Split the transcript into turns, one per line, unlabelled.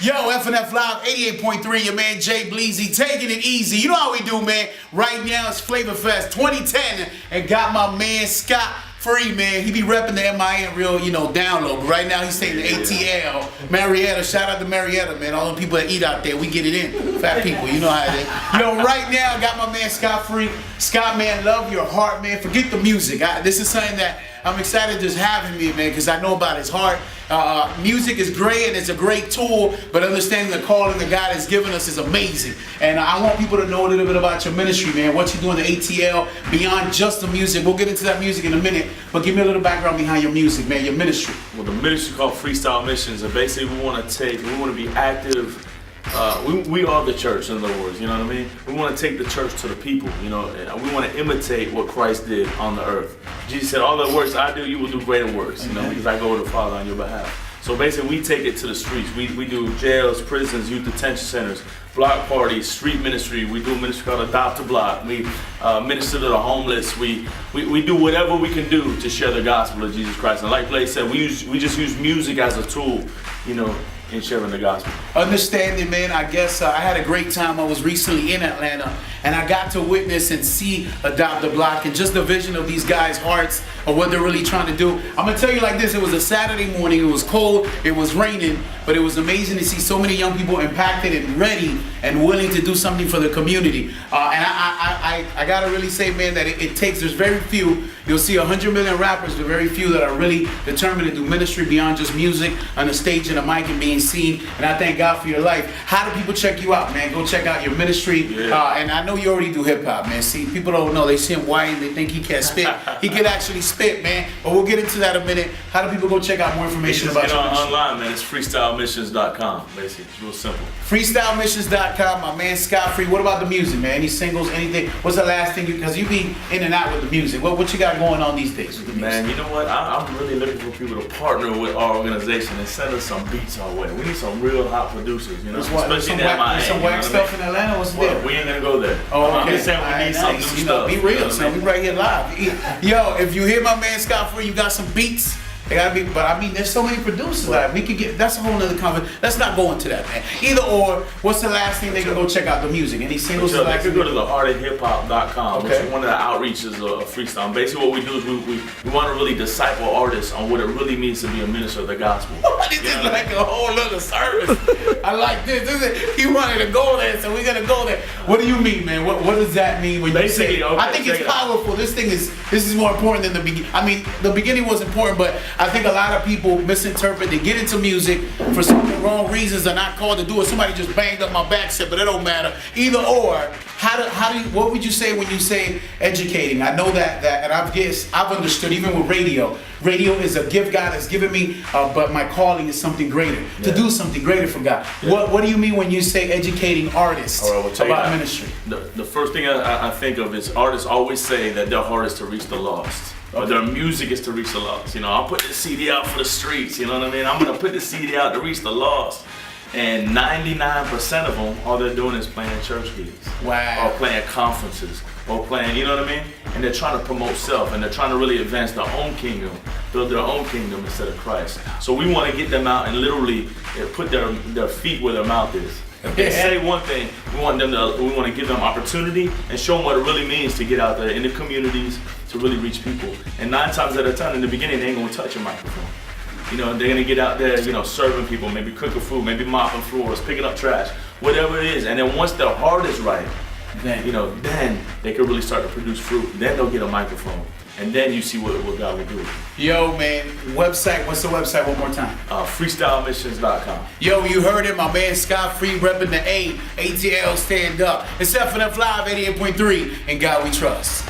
Yo, FNF Live 88.3, your man Jay Bleezy, taking it easy. You know how we do, man. Right now it's Flavor Fest 2010 and got my man Scott Free, man. He be repping the MIN real, down low. But right now he's taking the ATL. Marietta, shout out to Marietta, man. All the people that eat out there, we get it in. Fat people, you know how it is. Right now I got my man Scott Free. Scott, man, love your heart, man. Forget the music. This is something that I'm excited just having me, man, because I know about his heart. Music is great and it's a great tool, but understanding the calling that God has given us is amazing. And I want people to know a little bit about your ministry, man. What you do in the ATL beyond just the music. We'll get into that music in a minute, but give me a little background behind your music, man, your ministry.
Well, the ministry called Freestyle Missions, and basically we want to be active. We are the church, in other words, you know what I mean? We want to take the church to the people, and we want to imitate what Christ did on the earth. Jesus said, all the works I do, you will do greater works, because I go to the Father on your behalf. So basically we take it to the streets. We do jails, prisons, youth detention centers, block parties, street ministry. We do a ministry called Adopt a Block. We minister to the homeless. We do whatever we can do to share the gospel of Jesus Christ. And like Blake said, we just use music as a tool, in sharing the gospel.
Understanding, man, I guess I had a great time. I was recently in Atlanta and I got to witness and see Adopt a Block and just the vision of these guys' hearts of what they're really trying to do. I'm gonna tell you like this, it was a Saturday morning, it was cold, it was raining, but it was amazing to see so many young people impacted and ready and willing to do something for the community. And I gotta really say, man, that it takes, there's very few, you'll see 100 million rappers, but very few that are really determined to do ministry beyond just music on the stage and a mic and being seen. And I thank God for your life. How do people check you out, man? Go check out your ministry.
Yeah.
And I know you already do hip hop, man. See, people don't know. They see him white and they think he can't spit. He can actually spit, man. But we'll get into that in a minute. How do people go check out more information about
your
ministry?
Online, man. It's freestylemissions.com. Basically, it's real simple.
Freestylemissions.com. My man Scott Free. What about the music, man? Any singles? Anything? What's the last thing because you be in and out with the music? What you got going on these days with the music?
Man, you know what? I'm really looking for people to partner with our organization and send us some beats our way. We need some real hot producers, especially in MIA.
Some whack stuff in Atlanta. What's there?
We ain't gonna go there.
Oh, okay.
I'm just saying we need some new stuff.
Be real, son. We right here live. Yo, if you hear my man Scott Free, you got some beats. They gotta be, but I mean, there's so many producers that we could get. That's a whole nother conversation. Let's not go into that, man. Either or. What's the last thing they can go check out the music? Any singles?
They could go to theheartofhiphop.com, which is one of the outreaches of freestyle. Basically, what we do is we want to really disciple artists on what it really means to be a minister of the gospel.
This is like a whole other service. I like this. He wanted to go there, so we're gonna go there. What do you mean, man? What does that mean when you say? Okay, I think it's powerful. This is more important than the beginning. I mean, the beginning was important, but I think a lot of people misinterpret. They get into music for some of the wrong reasons. They're not called to do it. Somebody just banged up my back, said, but it don't matter. Either or. What would you say when you say educating? I know that, and I've understood even with radio. Radio is a gift God has given me, but my calling is something greater, to do something greater for God. Yeah. What do you mean when you say educating artists about ministry?
The first thing I think of is artists always say that their heart is to reach the lost. But their music is to reach the lost. I'll put this CD out for the streets, you know what I mean? I'm gonna put this CD out to reach the lost. And 99% of them, all they're doing is playing church gigs.
Wow.
Or playing conferences, or playing, you know what I mean? And they're trying to promote self, and they're trying to really advance their own kingdom, build their own kingdom instead of Christ. So we want to get them out and literally put their feet where their mouth is. If they say one thing, we want to give them opportunity and show them what it really means to get out there in the communities to really reach people. And 9 times out of 10, in the beginning, they ain't gonna touch a microphone. They're gonna get out there, serving people, maybe cooking food, maybe mopping floors, picking up trash, whatever it is. And then once their heart is right, then they can really start to produce fruit. Then they'll get a microphone. And then you see what God will do.
Yo, man, website, what's the website one more time?
Freestylemissions.com.
Yo, you heard it, my man Scott Free repping the ATL stand up. It's FNF Live 88.3, and God we trust.